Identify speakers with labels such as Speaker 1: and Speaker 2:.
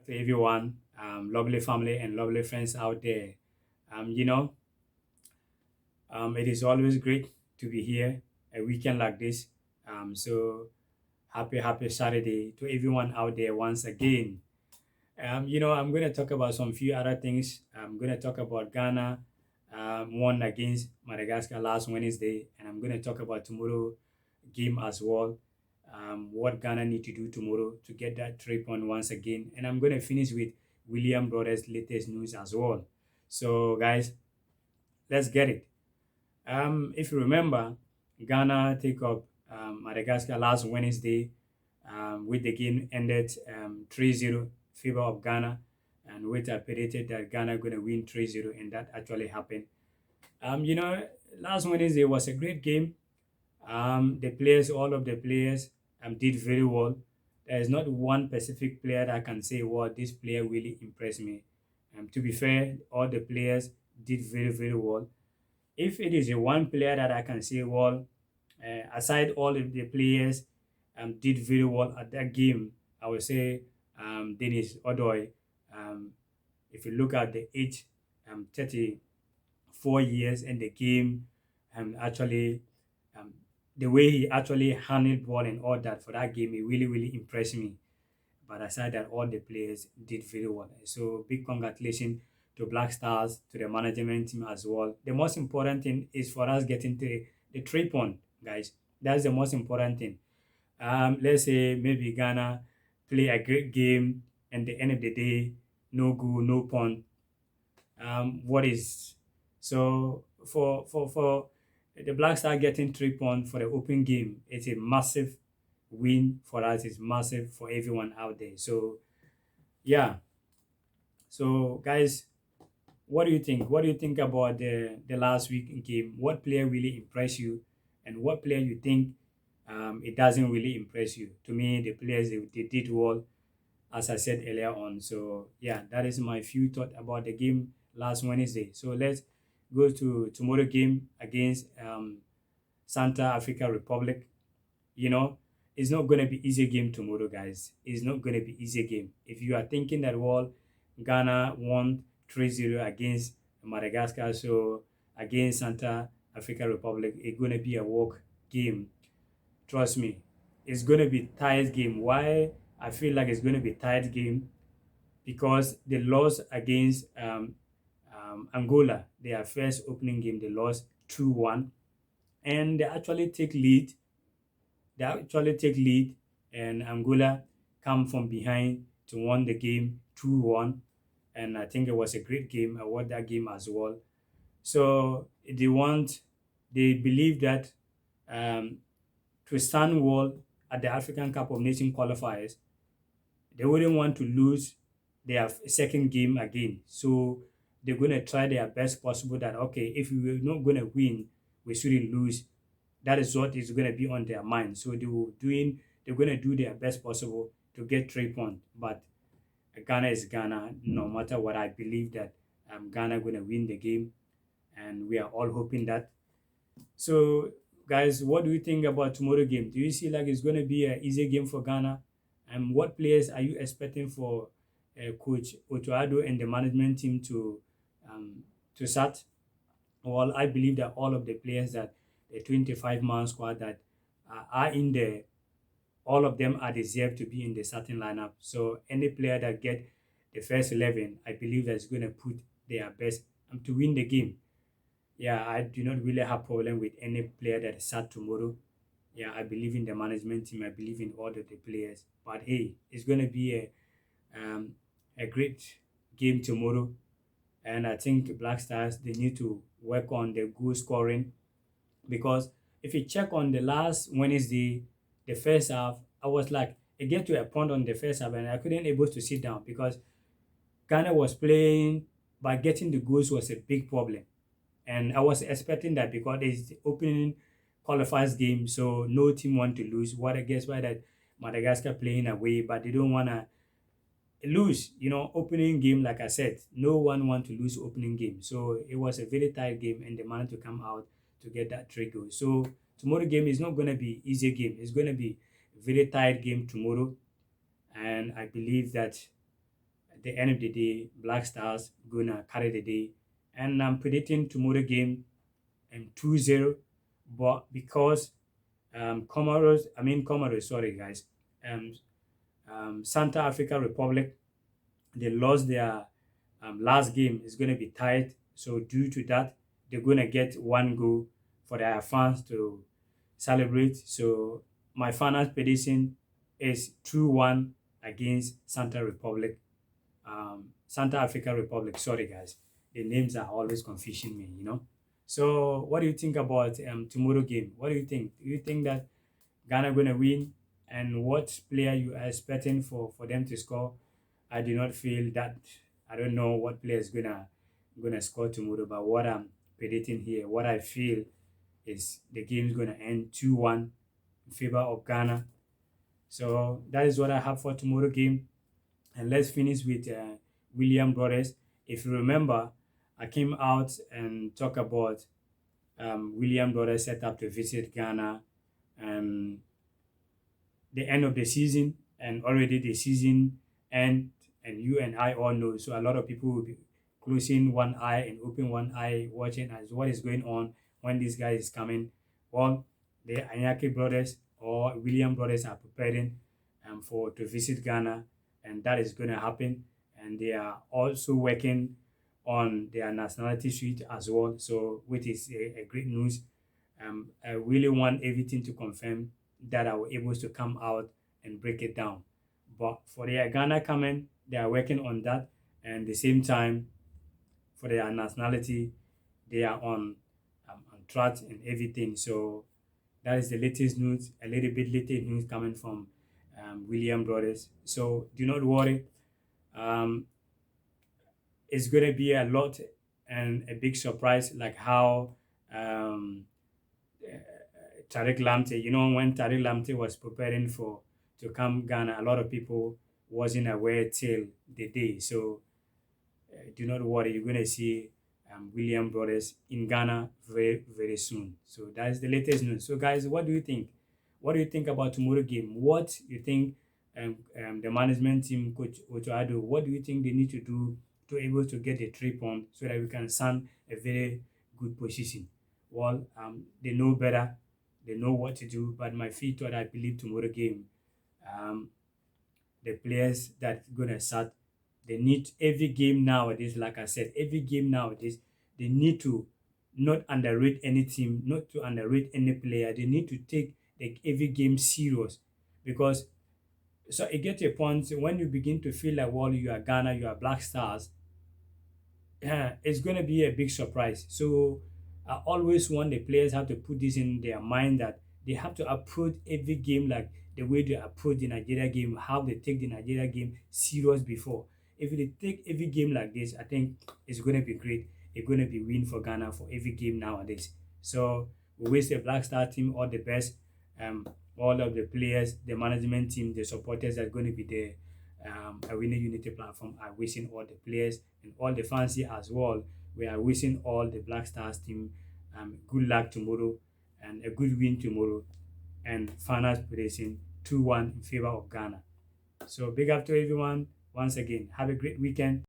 Speaker 1: to everyone, lovely family and lovely friends out there. Um, you know, it is always great to be here a weekend like this. So happy Saturday to everyone out there once again. I'm going to talk about some few other things. I'm going to talk about Ghana won against Madagascar last Wednesday, and I'm going to talk about tomorrow game as well. What Ghana need to do tomorrow to get that 3 point once again, and I'm going to finish with William Brothers' latest news as well. So, guys, let's get it. If you remember, Ghana take up Madagascar last Wednesday, with the game ended 3-0 favor of Ghana, and which I predicted that Ghana going to win 3-0, and that actually happened. Um, you know, Last Wednesday was a great game. All of the players did very well. There is not one specific player that can say, well, this player really impressed me. To be fair, all the players did very, very well. If it is a one player that I can say, well, aside all of the players did very well at that game, I would say Dennis Odoi. Um, if you look at the age, 34 years in the game, actually, um, the way he actually handled ball and all that for that game, it really, really impressed me. But aside that, all the players did very well. So big congratulations to Black Stars, to the management team as well. The most important thing is for us getting to the 3 point, guys. That's the most important thing. Let's say maybe Ghana play a great game, and the end of the day, no goal, no point. What is so for the Black Star getting 3 point for the open game? It's a massive win for us. It's massive for everyone out there. So yeah. So guys, what do you think? What do you think about the last week game? What player really impressed you, and what player you think it doesn't really impress you? To me, the players they did well, as I said earlier on. So yeah, that is my few thought about the game last Wednesday. So let's go to tomorrow game against Santa Africa Republic. You know, it's not gonna be easy game tomorrow, guys. It's not gonna be easy game. If you are thinking that well, Ghana won 3-0 against Madagascar, so against Santa Africa Republic, it's gonna be a walk game. Trust me, it's gonna be tight game. Why I feel like it's gonna be tight game? Because they lost against Angola, their first opening game, they lost 2-1, and they actually take lead, and Angola come from behind to win the game 2-1. And I think it was a great game. I watched that game as well. So they believe that um, to stand well at the African Cup of Nations qualifiers, they wouldn't want to lose their second game again. So they're going to try their best possible that, okay, if we're not going to win, we shouldn't lose. That is what is going to be on their mind. So they're going to do their best possible to get 3 points. But Ghana is Ghana. No matter what, I believe that Ghana going to win the game, and we are all hoping that. So, guys, what do you think about tomorrow game? Do you see like it's going to be an easy game for Ghana? And what players are you expecting for Coach Otoado and the management team to start? Well, I believe that all of the players that the 25-man squad that are in there, all of them are deserved to be in the starting lineup. So any player that get the first 11, I believe that's going to put their best to win the game. Yeah, I do not really have problem with any player that start tomorrow. Yeah, I believe in the management team. I believe in all of the players. But hey, it's going to be um, a great game tomorrow. And I think Black Stars, they need to work on the goal scoring, because if you check on the last Wednesday, the first half, I was like, it get to a point on the first half and I couldn't able to sit down because Ghana was playing, but getting the goals was a big problem. And I was expecting that because it's the opening qualifiers game, so no team want to lose. What I guess why that Madagascar playing away, but they don't wanna lose. Opening game, like I said, no one want to lose opening game. So it was a very tight game, and they managed to come out to get that 3 goals. So tomorrow game is not gonna be easy game. It's gonna be very tight game tomorrow, and I believe that at the end of the day, Black Stars gonna carry the day. And I'm predicting tomorrow game 2-0. But because Comoros, sorry guys, um, Santa Africa Republic, they lost their last game. Is going to be tight. So due to that, they're going to get one goal for their fans to celebrate. So my final prediction is 2-1 against Santa Africa Republic. Sorry guys, the names are always confusing me, you know. So what do you think about tomorrow game? What do you think? Do you think that Ghana gonna win? And what player you are expecting for them to score? I do not feel that. I don't know what player is gonna score tomorrow, but what I'm predicting here, what I feel is the game is gonna end 2-1 in favor of Ghana. So that is what I have for tomorrow game. And let's finish with William Brothers. If you remember, I came out and talked about William Brothers set up to visit Ghana um, the end of the season, and already the season end, and you and I all know. So a lot of people will be closing one eye and open one eye, watching as what is going on when this guy is coming. Well, the Anyake brothers or William brothers are preparing for to visit Ghana, and that is going to happen. And they are also working on their nationality suite as well. So, which is a great news. I really want everything to confirm that I was able to come out and break it down. But for their Ghana coming, they are working on that. And the same time, for their nationality, they are on track and everything. So that is the latest news, a little bit latest news coming from William Brothers. So do not worry. Um, it's going to be a lot and a big surprise, like how um, Tariq Lamptey, you know, when Tariq Lamptey was preparing for to come Ghana, a lot of people wasn't aware till the day. So do not worry, you're going to see William Brothers in Ghana very, very soon. So that's the latest news. So guys, what do you think? What do you think about tomorrow game? What you think the management team, Coach Ochoado, what do you think they need to do to able to get the 3 points so that we can stand a very good position? Well, they know better, they know what to do, but my feet thought I believe tomorrow game, um, the players that gonna start, they need every game nowadays, like I said, every game nowadays, they need to not underrate any team, not to underrate any player. They need to take every game serious, because so it gets a point when you begin to feel like, well, you are Ghana, you are Black Stars, yeah, it's going to be a big surprise. So I always want the players have to put this in their mind that they have to approach every game like the way they approach the Nigeria game, how they take the Nigeria game serious before. If they take every game like this, I think it's going to be great. It's going to be win for Ghana for every game nowadays. So we wish the Black Star team all the best. Um, all of the players, the management team, the supporters that are going to be there. Awini Unity platform are wishing all the players and all the fans here as well. We are wishing all the Black Stars team good luck tomorrow and a good win tomorrow, and final prediction 2-1 in favor of Ghana. So big up to everyone once again. Have a great weekend.